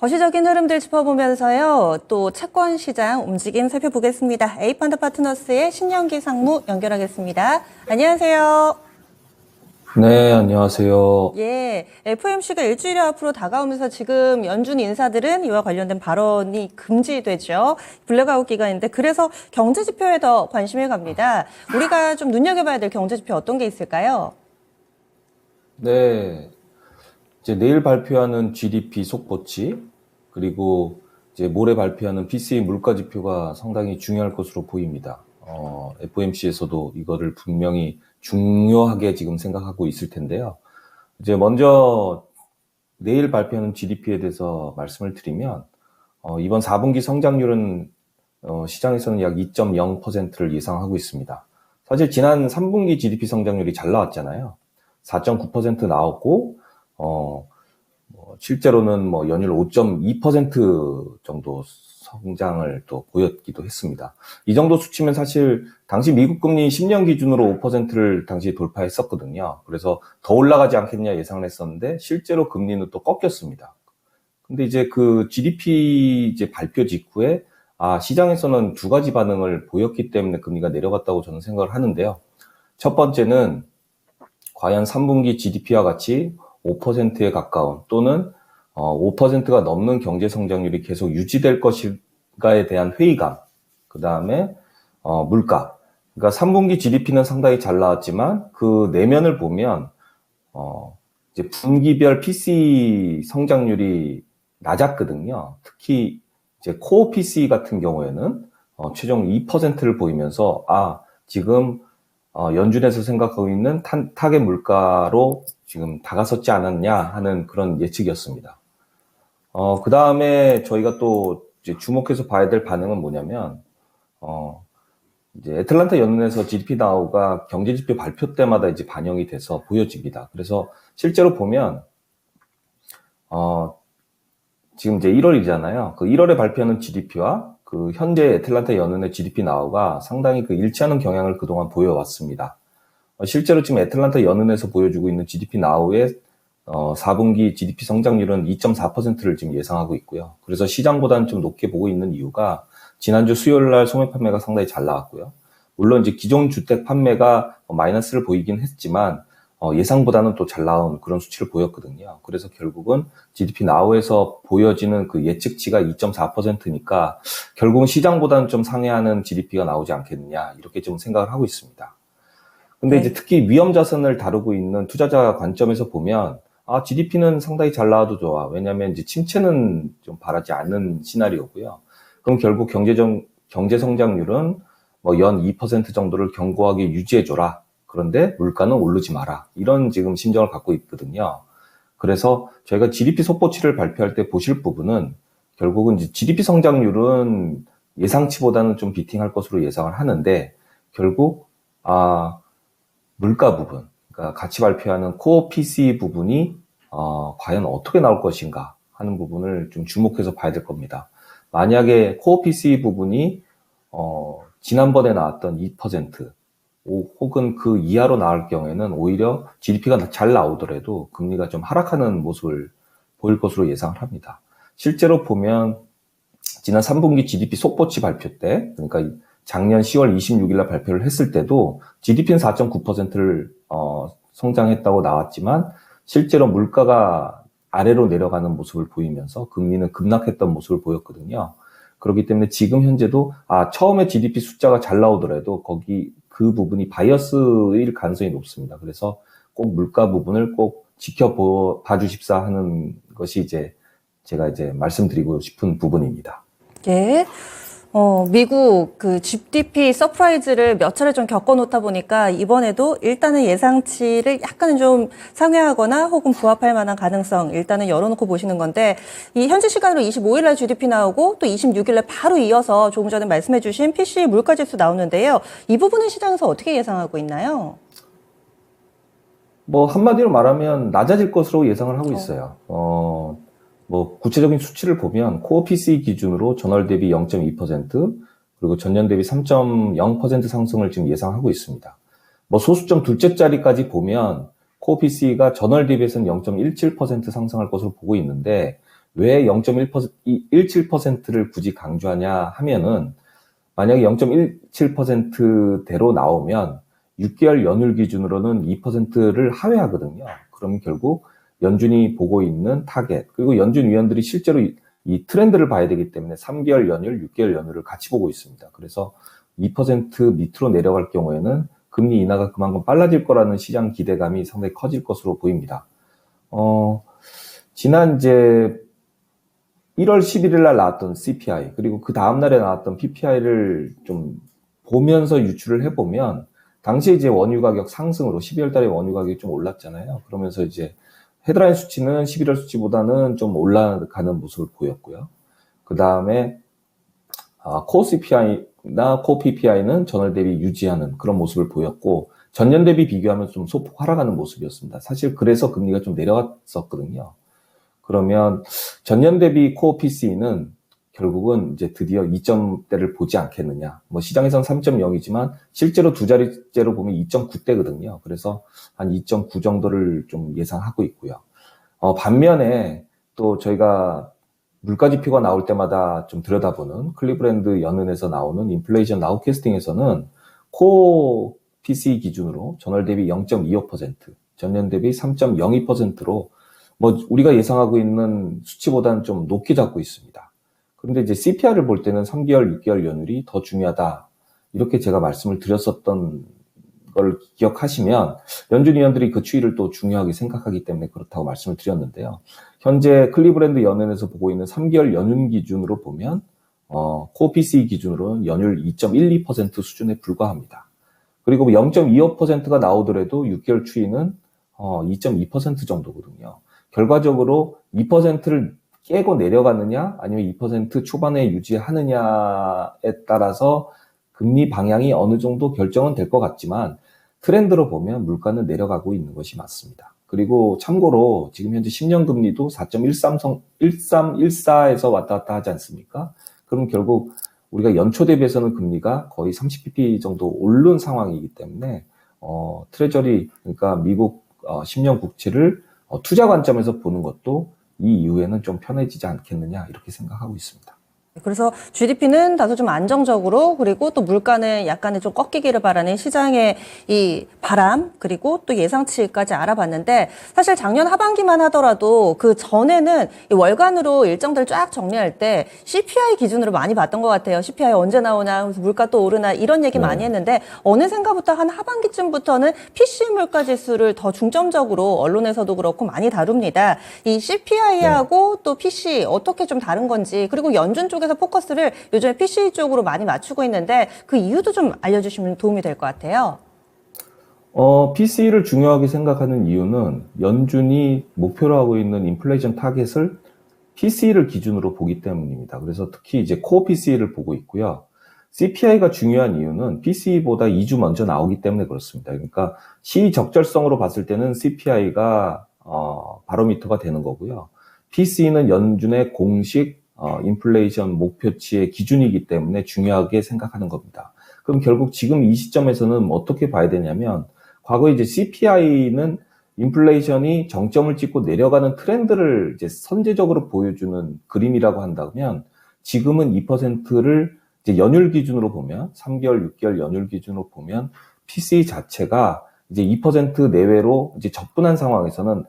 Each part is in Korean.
거시적인 흐름들 짚어보면서요. 또 채권 시장 움직임 살펴보겠습니다. A펀드 파트너스의 신영기 상무 연결하겠습니다. 안녕하세요. 네, 안녕하세요. 예, FOMC가 일주일 앞으로 다가오면서 지금 연준 인사들은 이와 관련된 발언이 금지되죠. 블랙아웃 기간인데 그래서 경제 지표에 더 관심이 갑니다. 우리가 좀 눈여겨봐야 될 경제 지표 어떤 게 있을까요? 네, 이제 내일 발표하는 GDP 속보치, 그리고 이제 모레 발표하는 PCE 물가 지표가 상당히 중요할 것으로 보입니다. FOMC에서도 이거를 분명히 중요하게 지금 생각하고 있을 텐데요. 이제 먼저 내일 발표하는 GDP에 대해서 말씀을 드리면, 이번 4분기 성장률은 시장에서는 약 2.0%를 예상하고 있습니다. 사실 지난 3분기 GDP 성장률이 잘 나왔잖아요. 4.9% 나왔고, 실제로는 연일 5.2% 정도 성장을 또 보였기도 했습니다. 이 정도 수치면 사실 당시 미국 금리 10년 기준으로 5%를 당시 돌파했었거든요. 그래서 더 올라가지 않겠냐 예상을 했었는데 실제로 금리는 또 꺾였습니다. 근데 이제 그 GDP 이제 발표 직후에 시장에서는 두 가지 반응을 보였기 때문에 금리가 내려갔다고 저는 생각을 하는데요. 첫 번째는 과연 3분기 GDP와 같이 5%에 가까운 또는 5%가 넘는 경제 성장률이 계속 유지될 것인가에 대한 회의감, 그 다음에 물가. 그러니까 3분기 GDP는 상당히 잘 나왔지만 그 내면을 보면 이제 분기별 PC 성장률이 낮았거든요. 특히 이제 코어 PC 같은 경우에는 최종 2%를 보이면서 지금 연준에서 생각하고 있는 타겟 물가로 지금 다가섰지 않았냐 하는 그런 예측이었습니다. 그 다음에 저희가 또 이제 주목해서 봐야 될 반응은 뭐냐면, 이제 애틀란타 연은에서 GDP 나우가 경제지표 발표 때마다 이제 반영이 돼서 보여집니다. 그래서 실제로 보면, 지금 이제 1월이잖아요. 그 1월에 발표하는 GDP와 그 현재 애틀란타 연은의 GDP 나우가 상당히 그 일치하는 경향을 그동안 보여왔습니다. 실제로 지금 애틀란타 연은에서 보여주고 있는 GDP 나우의 4분기 GDP 성장률은 2.4%를 지금 예상하고 있고요. 그래서 시장보다는 좀 높게 보고 있는 이유가 지난주 수요일 날 소매 판매가 상당히 잘 나왔고요. 물론 이제 기존 주택 판매가 마이너스를 보이긴 했지만 예상보다는 또 잘 나온 그런 수치를 보였거든요. 그래서 결국은 GDP 나우에서 보여지는 그 예측치가 2.4%니까 결국은 시장보다는 좀 상회하는 GDP가 나오지 않겠느냐 이렇게 좀 생각을 하고 있습니다. 근데 이제 특히 위험 자산을 다루고 있는 투자자 관점에서 보면 GDP는 상당히 잘 나와도 좋아. 왜냐하면 이제 침체는 좀 바라지 않는 시나리오고요. 그럼 결국 경제 성장률은 연 2% 정도를 견고하게 유지해줘라. 그런데 물가는 오르지 마라. 이런 지금 심정을 갖고 있거든요. 그래서 저희가 GDP 속보치를 발표할 때 보실 부분은 결국은 이제 GDP 성장률은 예상치보다는 좀 비팅할 것으로 예상을 하는데 결국 물가 부분, 그러니까 같이 발표하는 코어 PC 부분이 과연 어떻게 나올 것인가 하는 부분을 좀 주목해서 봐야 될 겁니다. 만약에 코어 PC 부분이 지난번에 나왔던 2% 혹은 그 이하로 나올 경우에는 오히려 GDP가 잘 나오더라도 금리가 좀 하락하는 모습을 보일 것으로 예상을 합니다. 실제로 보면 지난 3분기 GDP 속보치 발표 때, 그러니까 작년 10월 26일 날 발표를 했을 때도 GDP는 4.9%를 성장했다고 나왔지만 실제로 물가가 아래로 내려가는 모습을 보이면서 금리는 급락했던 모습을 보였거든요. 그렇기 때문에 지금 현재도 처음에 GDP 숫자가 잘 나오더라도 그 부분이 바이어스일 가능성이 높습니다. 그래서 꼭 물가 부분을 꼭 지켜봐 주십사 하는 것이 이제 제가 이제 말씀드리고 싶은 부분입니다. 예. 미국 그 GDP 서프라이즈를 몇 차례 좀 겪어놓다 보니까 이번에도 일단은 예상치를 약간은 좀 상회하거나 혹은 부합할 만한 가능성 일단은 열어놓고 보시는 건데 이 현지 시간으로 25일 날 GDP 나오고 또 26일 날 바로 이어서 조금 전에 말씀해 주신 PCE 물가지수 나오는데요. 이 부분은 시장에서 어떻게 예상하고 있나요? 한마디로 말하면 낮아질 것으로 예상을 하고 있어요. 구체적인 수치를 보면 코어 PC 기준으로 전월 대비 0.2% 그리고 전년 대비 3.0% 상승을 지금 예상하고 있습니다. 소수점 둘째 자리까지 보면 코어 PC가 전월 대비해서는 0.17% 상승할 것으로 보고 있는데 왜 0.17%를 굳이 강조하냐 하면은 만약에 0.17%대로 나오면 6개월 연율 기준으로는 2%를 하회하거든요. 그러면 결국 연준이 보고 있는 타겟, 그리고 연준 위원들이 실제로 이 트렌드를 봐야 되기 때문에 3개월 연율, 6개월 연율을 같이 보고 있습니다. 그래서 2% 밑으로 내려갈 경우에는 금리 인하가 그만큼 빨라질 거라는 시장 기대감이 상당히 커질 것으로 보입니다. 지난 이제 1월 11일 날 나왔던 CPI, 그리고 그 다음날에 나왔던 PPI를 좀 보면서 유추를 해보면, 당시에 이제 원유 가격 상승으로 12월 달에 원유 가격이 좀 올랐잖아요. 그러면서 이제 헤드라인 수치는 11월 수치보다는 좀 올라가는 모습을 보였고요. 그 다음에 코어 CPI나 코어 PPI는 전월 대비 유지하는 그런 모습을 보였고, 전년 대비 비교하면 좀 소폭 하락하는 모습이었습니다. 사실 그래서 금리가 좀 내려갔었거든요. 그러면 전년 대비 코어 PC는 결국은 이제 드디어 2점대를 보지 않겠느냐. 뭐 시장에선 3.0이지만 실제로 두 자릿째로 보면 2.9대거든요. 그래서 한 2.9 정도를 좀 예상하고 있고요. 반면에 또 저희가 물가 지표가 나올 때마다 좀 들여다보는 클리브랜드 연은에서 나오는 인플레이션 나우캐스팅에서는 코어 PCE 기준으로 전월 대비 0.25%, 전년 대비 3.02%로 뭐 우리가 예상하고 있는 수치보다는 좀 높게 잡고 있습니다. 그런데 이제 CPI를 볼 때는 3개월, 6개월 연율이 더 중요하다. 이렇게 제가 말씀을 드렸었던 걸 기억하시면 연준 위원들이 그 추이를 또 중요하게 생각하기 때문에 그렇다고 말씀을 드렸는데요. 현재 클리브랜드 연은에서 보고 있는 3개월 연율 기준으로 보면 코어 PCE 기준으로는 연율 2.12% 수준에 불과합니다. 그리고 0.25%가 나오더라도 6개월 추이는 2.2% 정도거든요. 결과적으로 2%를 깨고 내려가느냐 아니면 2% 초반에 유지하느냐에 따라서 금리 방향이 어느 정도 결정은 될 것 같지만 트렌드로 보면 물가는 내려가고 있는 것이 맞습니다. 그리고 참고로 지금 현재 10년 금리도 4.1314에서 왔다 갔다 하지 않습니까? 그럼 결국 우리가 연초 대비해서는 금리가 거의 30bp 정도 오른 상황이기 때문에 트레저리, 그러니까 미국 10년 국채를 투자 관점에서 보는 것도 이 이후에는 좀 편해지지 않겠느냐 이렇게 생각하고 있습니다. 그래서 GDP는 다소 좀 안정적으로, 그리고 또 물가는 약간의 좀 꺾이기를 바라는 시장의 이 바람, 그리고 또 예상치까지 알아봤는데, 사실 작년 하반기만 하더라도 그 전에는 이 월간으로 일정들 쫙 정리할 때 CPI 기준으로 많이 봤던 것 같아요. CPI 언제 나오나, 그래서 물가 또 오르나 이런 얘기 많이 했는데, 어느샌가부터 한 하반기쯤부터는 PC 물가 지수를 더 중점적으로 언론에서도 그렇고 많이 다룹니다. 이 CPI하고 또 PC 어떻게 좀 다른 건지, 그리고 연준 쪽에서 포커스를 요즘에 PC 쪽으로 많이 맞추고 있는데 그 이유도 좀 알려주시면 도움이 될 것 같아요. PC를 중요하게 생각하는 이유는 연준이 목표로 하고 있는 인플레이션 타겟을 PC를 기준으로 보기 때문입니다. 그래서 특히 이제 코어 PC를 보고 있고요. CPI가 중요한 이유는 PC보다 2주 먼저 나오기 때문에 그렇습니다. 그러니까 시적절성으로 봤을 때는 CPI가 바로미터가 되는 거고요. PC는 연준의 공식 인플레이션 목표치의 기준이기 때문에 중요하게 생각하는 겁니다. 그럼 결국 지금 이 시점에서는 어떻게 봐야 되냐면, 과거 이제 CPI는 인플레이션이 정점을 찍고 내려가는 트렌드를 이제 선제적으로 보여주는 그림이라고 한다면, 지금은 2%를 이제 연율 기준으로 보면, 3개월, 6개월 연율 기준으로 보면, PC 자체가 이제 2% 내외로 이제 접근한 상황에서는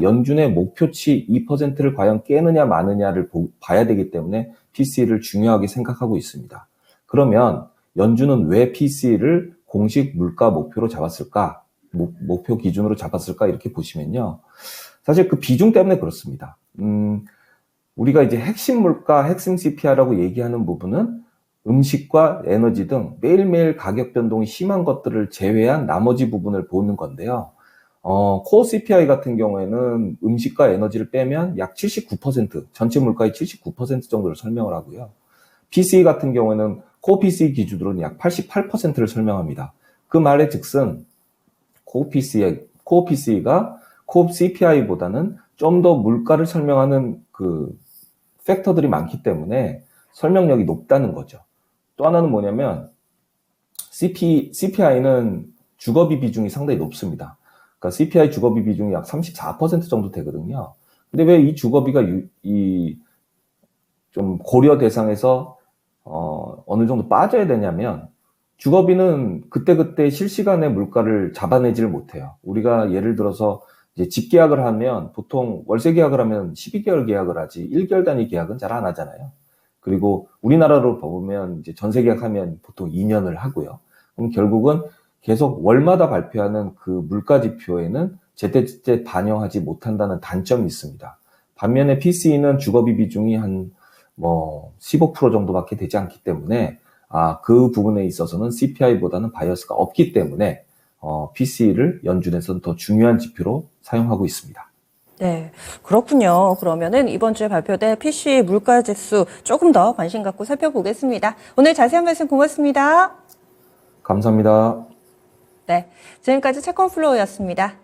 연준의 목표치 2%를 과연 깨느냐 마느냐를 봐야 되기 때문에 PC를 중요하게 생각하고 있습니다. 그러면 연준은 왜 PC를 공식 물가 목표로 잡았을까? 목표 기준으로 잡았을까? 이렇게 보시면요. 사실 그 비중 때문에 그렇습니다. 우리가 이제 핵심 물가, 핵심 CPI라고 얘기하는 부분은 음식과 에너지 등 매일매일 가격 변동이 심한 것들을 제외한 나머지 부분을 보는 건데요. 코어 CPI 같은 경우에는 음식과 에너지를 빼면 약 79%, 전체 물가의 79% 정도를 설명을 하고요. PCE 같은 경우에는 코어 PCE 기준으로는 약 88%를 설명합니다. 그 말의 즉슨 코어 PCE가 코어 CPI보다는 좀 더 물가를 설명하는 그 팩터들이 많기 때문에 설명력이 높다는 거죠. 또 하나는 뭐냐면 CPI는 주거비 비중이 상당히 높습니다. 그러니까 CPI 주거비 비중이 약 34% 정도 되거든요. 근데 왜 이 주거비가 좀 고려 대상에서 어느 정도 빠져야 되냐면 주거비는 그때그때 실시간에 물가를 잡아내지를 못해요. 우리가 예를 들어서 이제 집 계약을 하면 보통 월세 계약을 하면 12개월 계약을 하지 1개월 단위 계약은 잘 안 하잖아요. 그리고 우리나라로 보면 이제 전세 계약하면 보통 2년을 하고요. 그럼 결국은 계속 월마다 발표하는 그 물가 지표에는 제때제때 반영하지 못한다는 단점이 있습니다. 반면에 PC는 주거비 비중이 한 15% 정도밖에 되지 않기 때문에 그 부분에 있어서는 CPI보다는 바이어스가 없기 때문에 PC를 연준에서는 더 중요한 지표로 사용하고 있습니다. 네, 그렇군요. 그러면은 이번 주에 발표된 PC 물가 지수 조금 더 관심 갖고 살펴보겠습니다. 오늘 자세한 말씀 고맙습니다. 감사합니다. 네, 지금까지 채권플로우였습니다.